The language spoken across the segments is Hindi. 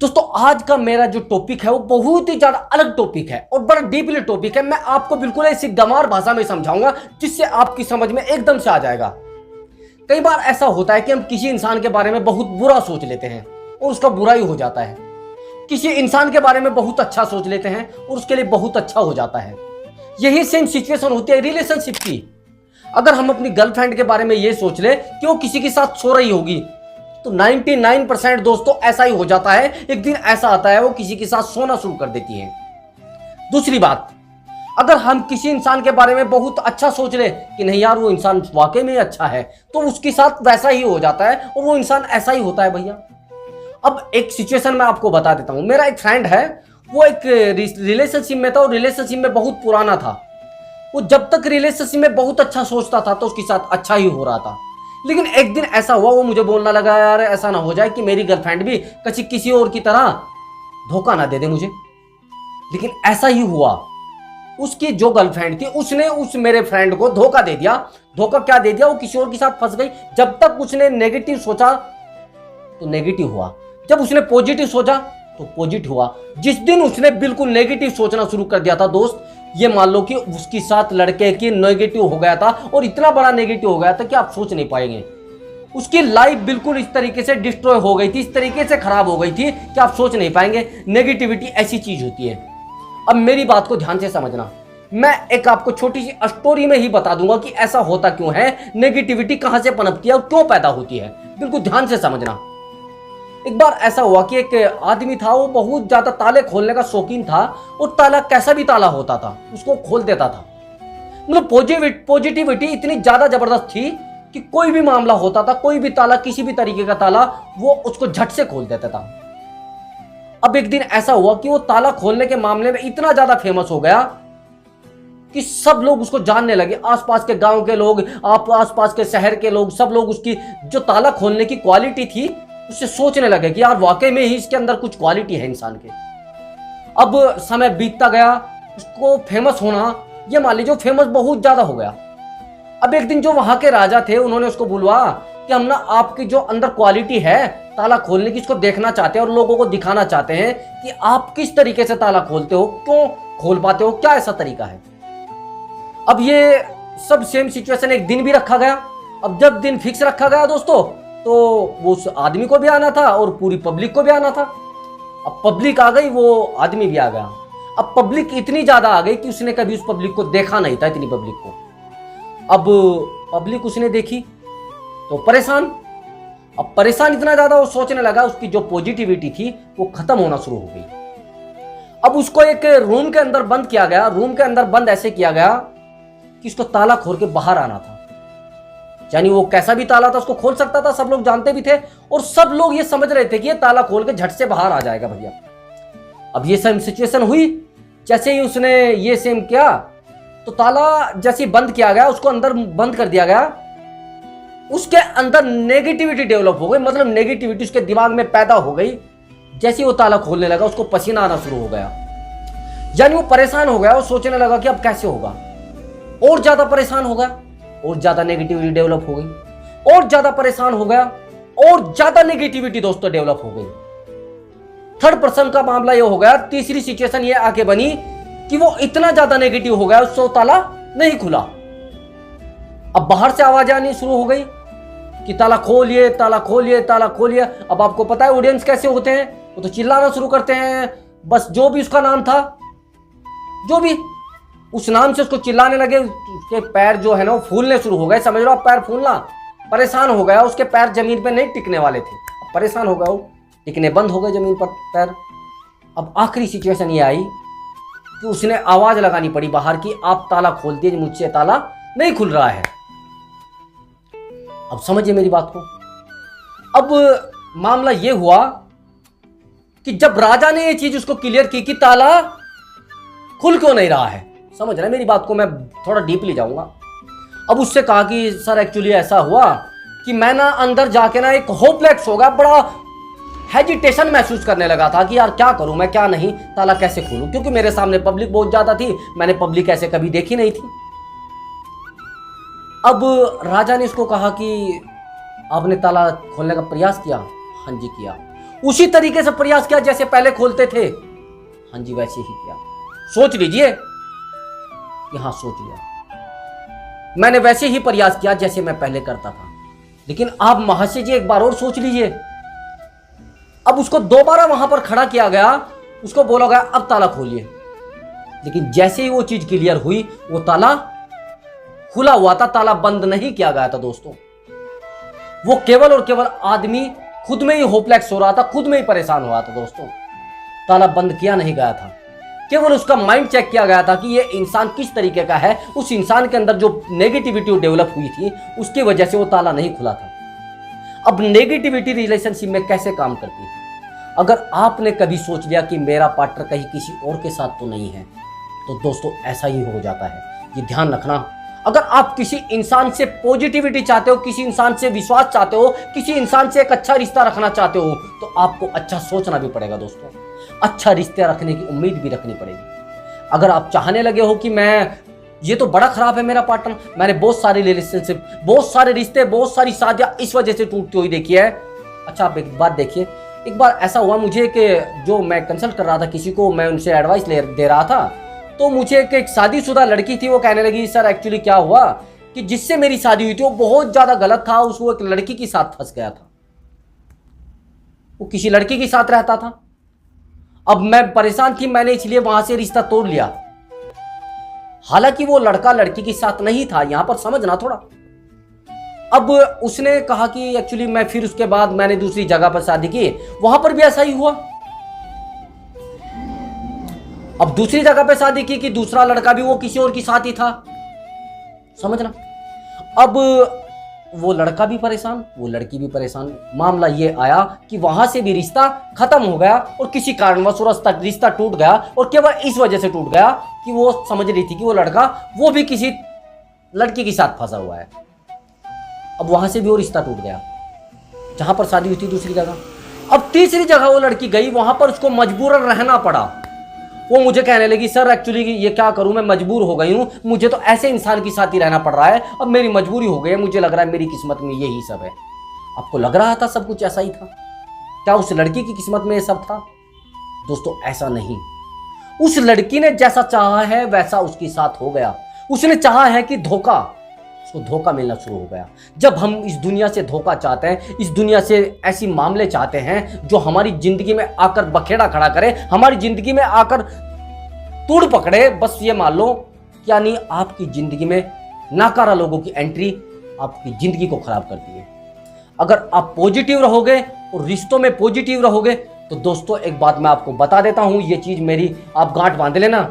दोस्तों आज का मेरा जो टॉपिक है वो बहुत ही ज्यादा अलग टॉपिक है और बड़ा डीपली टॉपिक है। मैं आपको बिल्कुल ऐसी गंवार भाषा में समझाऊंगा जिससे आपकी समझ में एकदम से आ जाएगा। कई बार ऐसा होता है कि हम किसी इंसान के बारे में बहुत बुरा सोच लेते हैं और उसका बुरा ही हो जाता है। किसी इंसान के बारे में बहुत अच्छा सोच लेते हैं और उसके लिए बहुत अच्छा हो जाता है। यही सेम सिचुएशन होती है रिलेशनशिप की। अगर हम अपनी गर्लफ्रेंड के बारे में ये सोच ले कि वो किसी के साथ सो रही होगी तो 99% दोस्तों ऐसा ही हो जाता है। एक दिन ऐसा आता है वो किसी के साथ सोना शुरू कर देती है। दूसरी बात, अगर हम किसी इंसान के बारे में बहुत अच्छा सोच ले कि नहीं यार वो इंसान वाकई में अच्छा है तो उसके साथ वैसा ही हो जाता है और वो इंसान ऐसा ही होता है भैया। अब एक सिचुएशन मैं आपको बता देता हूं। मेरा एक फ्रेंड है, वो एक रिलेशनशिप में था और रिलेशनशिप में बहुत पुराना था। वो जब तक रिलेशनशिप में बहुत अच्छा सोचता था तो उसके साथ अच्छा ही हो रहा था। लेकिन एक दिन ऐसा हुआ वो मुझे बोलने लगा यार ऐसा ना हो जाए कि मेरी गर्लफ्रेंड भी किसी और की तरह धोखा ना दे दे मुझे। लेकिन ऐसा ही हुआ। उसकी जो गर्लफ्रेंड थी उसने उस मेरे फ्रेंड को धोखा दे दिया। धोखा क्या दे दिया, वो किसी और के साथ फंस गई। जब तक उसने नेगेटिव सोचा तो नेगेटिव हुआ, जब उसने पॉजिटिव सोचा तो पॉजिटिव हुआ। जिस दिन उसने बिल्कुल नेगेटिव सोचना शुरू कर दिया था दोस्त, ये मान लो कि उसके साथ लड़के की नेगेटिव हो गया था और इतना बड़ा नेगेटिव हो गया था कि आप सोच नहीं पाएंगे। उसकी लाइफ बिल्कुल इस तरीके से डिस्ट्रॉय हो गई थी, इस तरीके से खराब हो गई थी कि आप सोच नहीं पाएंगे। नेगेटिविटी ऐसी चीज होती है। अब मेरी बात को ध्यान से समझना। मैं एक आपको छोटी सी स्टोरी में ही बता दूंगा कि ऐसा होता क्यों है, नेगेटिविटी कहां से पनपती है और क्यों पैदा होती है। बिल्कुल ध्यान से समझना। एक बार ऐसा हुआ कि एक आदमी था, वो बहुत ज्यादा ताले खोलने का शौकीन था और ताला कैसा भी ताला होता था उसको खोल देता था। मतलब पॉजिटिविटी इतनी ज्यादा जबरदस्त थी कि कोई भी मामला होता था, कोई भी ताला, किसी भी तरीके का ताला, वो उसको झट से खोल देता था। अब एक दिन ऐसा हुआ कि वो ताला खोलने के मामले में इतना ज्यादा फेमस हो गया कि सब लोग उसको जानने लगे। आसपास के गांव के लोग, आसपास के शहर के लोग, सब लोग उसकी जो ताला खोलने की क्वालिटी थी उससे सोचने लगे कि यार वाकई में ही इसके अंदर कुछ क्वालिटी है इंसान के। अब समय बीतता गया, उसको फेमस होना, ये मान लीजिए फेमस बहुत ज्यादा हो गया। अब एक दिन जो वहां के राजा थे उन्होंने उसको बुलवा कि हम ना आपकी जो अंदर क्वालिटी है ताला खोलने की, इसको देखना चाहते हैं और लोगों को दिखाना चाहते हैं कि आप किस तरीके से ताला खोलते हो, क्यों खोल पाते हो, क्या ऐसा तरीका है। अब ये सब सेम सिचुएशन एक दिन भी रखा गया। अब जब दिन फिक्स रखा गया दोस्तों तो वो उस आदमी को भी आना था और पूरी पब्लिक को भी आना था। अब पब्लिक आ गई, वो आदमी भी आ गया। अब पब्लिक इतनी ज्यादा आ गई कि उसने कभी उस पब्लिक को देखा नहीं था, इतनी पब्लिक को। अब पब्लिक उसने देखी तो परेशान। अब परेशान इतना ज्यादा वो सोचने लगा, उसकी जो पॉजिटिविटी थी वो खत्म होना शुरू हो गई। अब उसको एक रूम के अंदर बंद किया गया। रूम के अंदर बंद ऐसे किया गया कि उसको ताला खोल के बाहर आना था। यानी वो कैसा भी ताला था उसको खोल सकता था, सब लोग जानते भी थे और सब लोग ये समझ रहे थे कि ये ताला खोल के झट से बाहर आ जाएगा भैया। अब ये सेम सिचुएशन हुई। जैसे ही उसने ये सेम किया तो ताला जैसे बंद किया गया, उसको अंदर बंद कर दिया गया, उसके अंदर नेगेटिविटी डेवलप हो गई। मतलब नेगेटिविटी उसके दिमाग में पैदा हो गई। जैसे ही वो ताला खोलने लगा उसको पसीना आना शुरू हो गया। यानी वो परेशान हो गया, वो सोचने लगा कि अब कैसे होगा। और ज्यादा परेशान हो गया और ज्यादा नेगेटिविटी डेवलप हो गई, और ज्यादा परेशान हो गया और ज्यादा नेगेटिविटी दोस्तों डेवलप हो गई। थर्ड पर्सन का मामला ये हो गया। तीसरी सिचुएशन ये आके बनी कि वो इतना ज्यादा नेगेटिव हो गया उससे ताला नहीं खुला। अब बाहर से आवाज आनी शुरू हो गई कि ताला खोलिए, ताला खोलिए, ताला खोलिए। अब आपको पता है ऑडियंस कैसे होते हैं, वो तो चिल्लाना शुरू करते हैं। बस जो भी उसका नाम था, जो भी उस नाम से उसको चिल्लाने लगे। उसके पैर जो है ना वो फूलने शुरू हो गए। समझ लो आप, पैर फूलना। परेशान हो गया, उसके पैर जमीन पे नहीं टिकने वाले थे। परेशान हो गया, वो टिकने बंद हो गए जमीन पर पैर। अब आखिरी सिचुएशन ये आई कि उसने आवाज लगानी पड़ी बाहर की आप ताला खोल दिए, मुझसे ताला नहीं खुल रहा है। अब समझिए मेरी बात को। अब मामला ये हुआ कि जब राजा ने ये चीज उसको क्लियर की कि ताला खुल क्यों नहीं रहा है, समझ रहे मेरी बात को, मैं थोड़ा डीपली जाऊंगा। अब उससे कहा कि सर एक्चुअली ऐसा हुआ कि मैं ना अंदर जाके ना एक होपलेस हो गया, बड़ा हेजिटेशन महसूस करने लगा था कि यार क्या करूं मैं, क्या नहीं, ताला कैसे खोलूं, क्योंकि मेरे सामने पब्लिक बहुत ज्यादा थी, मैंने पब्लिक ऐसे कभी देखी नहीं थी। अब राजा ने इसको कहा कि आपने ताला खोलने का प्रयास किया? हाँ जी किया। उसी तरीके से प्रयास किया जैसे पहले खोलते थे। हाँ जी, वैसे ही किया। सोच लीजिए, यहां सोच लिया, मैंने वैसे ही प्रयास किया जैसे मैं पहले करता था। लेकिन आप महाशय जी एक बार और सोच लीजिए, अब उसको दोबारा वहां पर खड़ा किया गया, उसको बोला गया अब ताला खोलिए। लेकिन जैसे ही वो चीज क्लियर हुई, वो ताला खुला हुआ था, ताला बंद नहीं किया गया था दोस्तों। वो केवल और केवल आदमी खुद में ही होपलेस हो रहा था, खुद में ही परेशान हो रहा था दोस्तों। ताला बंद किया नहीं गया था, केवल उसका माइंड चेक किया गया था कि ये इंसान किस तरीके का है। उस इंसान के अंदर जो नेगेटिविटी डेवलप हुई थी, उसकी वजह से वो ताला नहीं खुला था। अब नेगेटिविटी रिलेशनशिप में कैसे काम करती है? अगर आपने कभी सोच लिया कि मेरा पार्टनर कहीं किसी और के साथ तो नहीं है, तो दोस्तों ऐसा ही हो जाता है। ये ध्यान रखना। अगर आप किसी इंसान से पॉजिटिविटी चाहते हो, किसी इंसान से विश्वास चाहते हो, किसी इंसान से एक अच्छा रिश्ता रखना चाहते हो, तो आपको अच्छा सोचना भी पड़ेगा दोस्तों। अच्छा रिश्ते रखने की उम्मीद भी रखनी पड़ेगी। अगर आप चाहने लगे हो कि ये तो बड़ा खराब है मेरा पार्टनर, मैंने बहुत सारी रिलेशनशिप, बहुत सारे रिश्ते, बहुत सारी शादियां इस वजह से टूटती हुई देखी है। अच्छा, आप एक बात देखिए, एक बार ऐसा हुआ मुझे कि जो मैं कंसल्ट कर रहा था किसी को, मैं उनसे एडवाइस दे रहा था, तो मुझे एक शादीशुदा लड़की थी, वो कहने लगी सर एक्चुअली क्या हुआ कि जिससे मेरी शादी हुई थी वो बहुत ज्यादा गलत था, उसको एक लड़की के साथ फंस गया था, वो किसी लड़की के साथ रहता था। अब मैं परेशान थी, मैंने इसलिए वहां से रिश्ता तोड़ लिया। हालांकि वो लड़का लड़की के साथ नहीं था, यहां पर समझना थोड़ा। अब उसने कहा कि एक्चुअली मैं फिर उसके बाद मैंने दूसरी जगह पर शादी की, वहां पर भी ऐसा ही हुआ। अब दूसरी जगह पे शादी की कि दूसरा लड़का भी वो किसी और के साथ ही था, समझना। अब वो लड़का भी परेशान, वो लड़की भी परेशान। मामला ये आया कि वहां से भी रिश्ता खत्म हो गया और किसी कारणवश रिश्ता टूट गया, और केवल इस वजह से टूट गया कि वो समझ रही थी कि वो लड़का वो भी किसी लड़की के साथ फंसा हुआ है। अब वहां से भी वो रिश्ता टूट गया, जहां पर शादी हुई थी दूसरी जगह। अब तीसरी जगह वो लड़की गई, वहां पर उसको मजबूरन रहना पड़ा। वो मुझे कहने लगी सर एक्चुअली ये क्या करूं, मैं मजबूर हो गई हूं, मुझे तो ऐसे इंसान के साथ ही रहना पड़ रहा है, अब मेरी मजबूरी हो गई है, मुझे लग रहा है मेरी किस्मत में यही सब है। आपको लग रहा था सब कुछ ऐसा ही था? क्या उस लड़की की किस्मत में ये सब था? दोस्तों ऐसा नहीं। उस लड़की ने जैसा चाहा है वैसा उसके साथ हो गया। उसने चाहा है कि धोखा, उसको धोखा मिलना शुरू हो गया। जब हम इस दुनिया से धोखा चाहते हैं, इस दुनिया से ऐसी मामले चाहते हैं जो हमारी जिंदगी में आकर बखेड़ा खड़ा करे, हमारी जिंदगी में आकर तूड़ पकड़े, बस ये मान लो यानी आपकी जिंदगी में नाकारा लोगों की एंट्री आपकी जिंदगी को खराब करती है। अगर आप पॉजिटिव रहोगे और रिश्तों में पॉजिटिव रहोगे, तो दोस्तों एक बात मैं आपको बता देता हूं, ये चीज मेरी आप गांठ बांध लेना।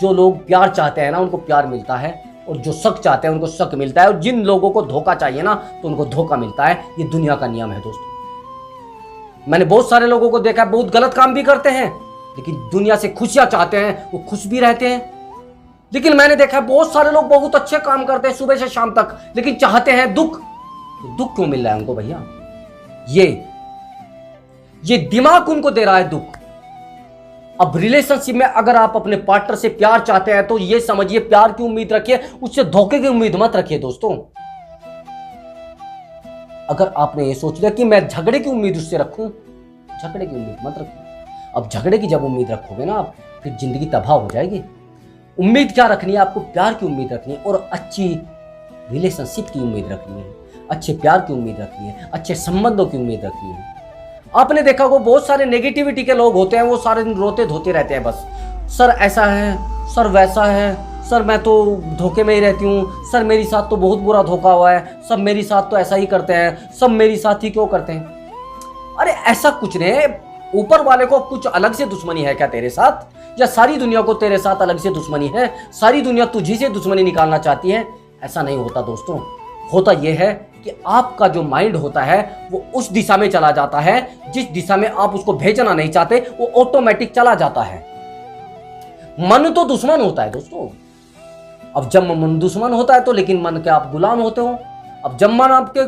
जो लोग प्यार चाहते हैं ना, उनको प्यार मिलता है, और जो शक चाहते हैं उनको शक मिलता है, और जिन लोगों को धोखा चाहिए ना, तो उनको धोखा मिलता है। ये दुनिया का नियम है दोस्तों। मैंने बहुत सारे लोगों को देखा है, बहुत गलत काम भी करते हैं, लेकिन दुनिया से खुशियां चाहते हैं, वो खुश भी रहते हैं। लेकिन मैंने देखा है बहुत सारे लोग बहुत अच्छे काम करते हैं सुबह से शाम तक, लेकिन चाहते हैं दुख। तो दुख क्यों मिल रहा है उनको भैया? ये दिमाग उनको दे रहा है दुख। अब रिलेशनशिप में अगर आप अपने पार्टनर से प्यार चाहते हैं, तो ये समझिए प्यार की उम्मीद रखिए, उससे धोखे की उम्मीद मत रखिए दोस्तों। अगर आपने ये सोच लिया कि मैं झगड़े की उम्मीद उससे रखूं, झगड़े की उम्मीद मत रखिए। अब झगड़े की जब उम्मीद रखोगे ना आप, फिर जिंदगी तबाह हो जाएगी। उम्मीद क्या रखनी है? आपको प्यार की उम्मीद रखनी है, और अच्छी रिलेशनशिप की उम्मीद रखनी है, अच्छे प्यार की उम्मीद रखनी है, अच्छे संबंधों की उम्मीद रखनी है। आपने देखा को बहुत सारे नेगेटिविटी के लोग होते हैं, वो सारे दिन रोते धोते रहते हैं, बस सर ऐसा है, सर वैसा है, सर मैं तो धोखे में ही रहती हूँ, सर मेरे साथ तो बहुत बुरा धोखा हुआ है, सब मेरे साथ तो ऐसा ही करते हैं, सब मेरे साथ ही क्यों करते हैं। अरे ऐसा कुछ नहीं, ऊपर वाले को कुछ अलग से दुश्मनी है क्या तेरे साथ, या सारी दुनिया को तेरे साथ अलग से दुश्मनी है, सारी दुनिया तुझी से दुश्मनी निकालना चाहती है? ऐसा नहीं होता दोस्तों। होता यह है कि आपका जो माइंड होता है वो उस दिशा में चला जाता है जिस दिशा में आप उसको भेजना नहीं चाहते, वो ऑटोमेटिक चला जाता है। मन तो दुश्मन होता है दोस्तों। अब जब मन दुश्मन होता है तो लेकिन मन के आप गुलाम होते हो। अब जब मन आपके,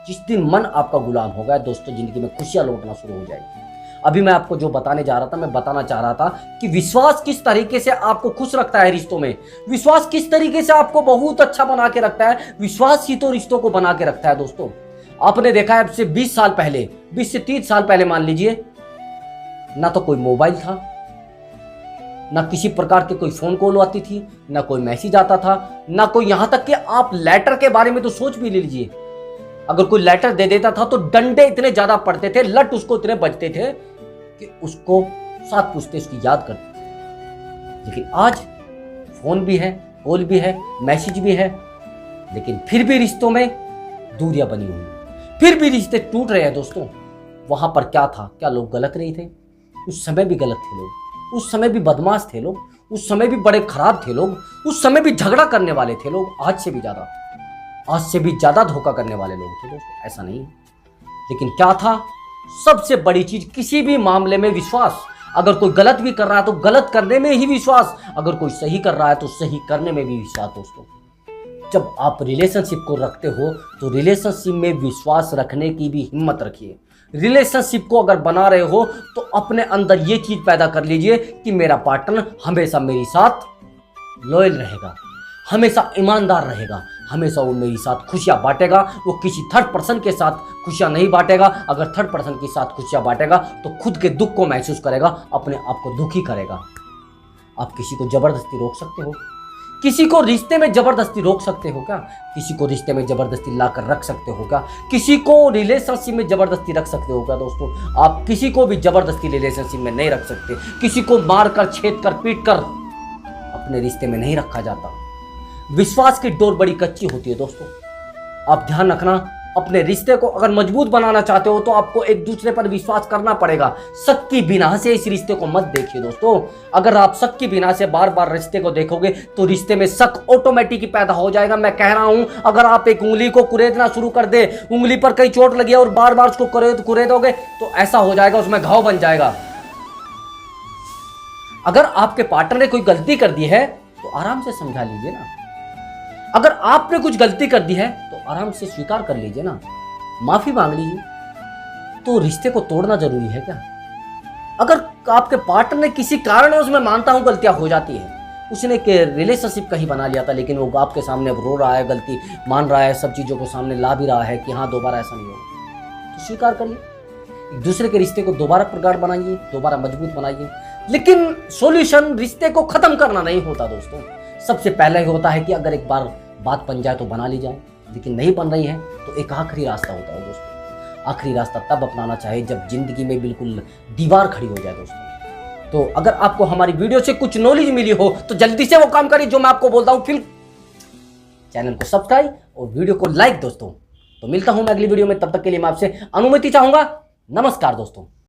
जिस दिन मन आपका गुलाम हो गया दोस्तों, जिंदगी में खुशियां लौटना शुरू हो जाएगी। अभी मैं आपको जो बताने जा रहा था, मैं बताना चाह रहा था कि विश्वास किस तरीके से आपको खुश रखता है रिश्तों में, विश्वास किस तरीके से आपको बहुत अच्छा बना के रखता है। विश्वास ही तो रिश्तों को बना के रखता है दोस्तों। आपने देखा है अब से 20 साल पहले, 20 से 30 साल पहले मान लीजिए, ना तो कोई मोबाइल था, ना किसी प्रकार के कोई फोन कॉल आती थी, ना कोई मैसेज आता था, ना कोई, यहां तक कि आप लेटर के बारे में तो सोच भी लीजिए, अगर कोई लेटर दे देता था तो डंडे इतने ज्यादा पड़ते थे, लट उसको इतने बजते थे कि उसको साथ पूछते उसकी याद करते थे। लेकिन आज फोन भी है, कॉल भी है, मैसेज भी है, लेकिन फिर भी रिश्तों में दूरियां बनी हुई हैं, फिर भी रिश्ते टूट रहे हैं दोस्तों। वहां पर क्या था? क्या लोग गलत नहीं थे? उस समय भी गलत थे लोग, उस समय भी बदमाश थे लोग, उस समय भी बड़े खराब थे लोग, उस समय भी झगड़ा करने वाले थे लोग, आज से भी ज्यादा धोखा करने वाले लोग थे दोस्तों, ऐसा नहीं है। लेकिन क्या था? सबसे बड़ी चीज किसी भी मामले में विश्वास। अगर कोई गलत भी कर रहा है तो गलत करने में ही विश्वास, अगर कोई सही कर रहा है तो सही करने में भी विश्वास दोस्तों। जब आप रिलेशनशिप को रखते हो तो रिलेशनशिप में विश्वास रखने की भी हिम्मत रखिए। रिलेशनशिप को अगर बना रहे हो तो अपने अंदर ये चीज पैदा कर लीजिए कि मेरा पार्टनर हमेशा मेरे साथ लॉयल रहेगा, हमेशा ईमानदार रहेगा, हमेशा वो मेरे साथ खुशियां बांटेगा, वो किसी थर्ड पर्सन के साथ खुशियां नहीं बांटेगा। अगर थर्ड पर्सन के साथ खुशियां बांटेगा तो खुद के दुख को महसूस करेगा, अपने आप को दुखी करेगा। आप किसी को जबरदस्ती रोक सकते हो? किसी को रिश्ते में जबरदस्ती रोक सकते हो क्या? किसी को रिश्ते में जबरदस्ती लाकर रख सकते हो क्या? किसी को रिलेशनशिप में जबरदस्ती रख सकते हो क्या दोस्तों? आप किसी को भी जबरदस्ती रिलेशनशिप में नहीं रख सकते। किसी को मारकर, छेद कर, पीट कर अपने रिश्ते में नहीं रखा जाता। विश्वास की डोर बड़ी कच्ची होती है दोस्तों। आप ध्यान रखना, अपने रिश्ते को अगर मजबूत बनाना चाहते हो तो आपको एक दूसरे पर विश्वास करना पड़ेगा। शक की बिना से इस रिश्ते को मत देखिए दोस्तों। अगर आप शक की बिना से बार बार रिश्ते को देखोगे तो रिश्ते में शक ऑटोमेटिक ही पैदा हो जाएगा। मैं कह रहा हूं, अगर आप एक उंगली को कुरेदना शुरू कर दे, उंगली पर कहीं चोट लगी और बार बार उसको कुरेदोगे तो ऐसा हो जाएगा, उसमें घाव बन जाएगा। अगर आपके पार्टनर ने कोई गलती कर दी है तो आराम से समझा लीजिए ना। अगर आपने कुछ गलती कर दी है तो आराम से स्वीकार कर लीजिए ना, माफी मांग लीजिए। तो रिश्ते को तोड़ना जरूरी है क्या? अगर आपके पार्टनर ने किसी कारण, उसमें मानता हूं गलतियां हो जाती है, उसने के रिलेशनशिप कहीं बना लिया था, लेकिन वो आपके सामने अब रो रहा है, गलती मान रहा है, सब चीजों को सामने ला भी रहा है कि हाँ दोबारा ऐसा नहीं होगा, तो स्वीकार करिए। एक दूसरे के रिश्ते को दोबारा प्रगाढ़ बनाइए, दोबारा मजबूत बनाइए। लेकिन सॉल्यूशन रिश्ते को खत्म करना नहीं होता दोस्तों। सबसे पहले होता है कि अगर एक बार बात बन जाए तो बना ली जाए, लेकिन नहीं बन रही है तो एक आखिरी रास्ता होता है दोस्तों। आखिरी रास्ता तब अपनाना चाहिए जब जिंदगी में बिल्कुल दीवार खड़ी हो जाए दोस्तों। तो अगर आपको हमारी वीडियो से कुछ नॉलेज मिली हो तो जल्दी से वो काम करिए जो मैं आपको बोलता हूं। फिर चैनल को सब्सक्राइब और वीडियो को लाइक दोस्तों। तो मिलता हूं मैं अगली वीडियो में, तब तक के लिए मैं आपसे अनुमति चाहूंगा। नमस्कार दोस्तों।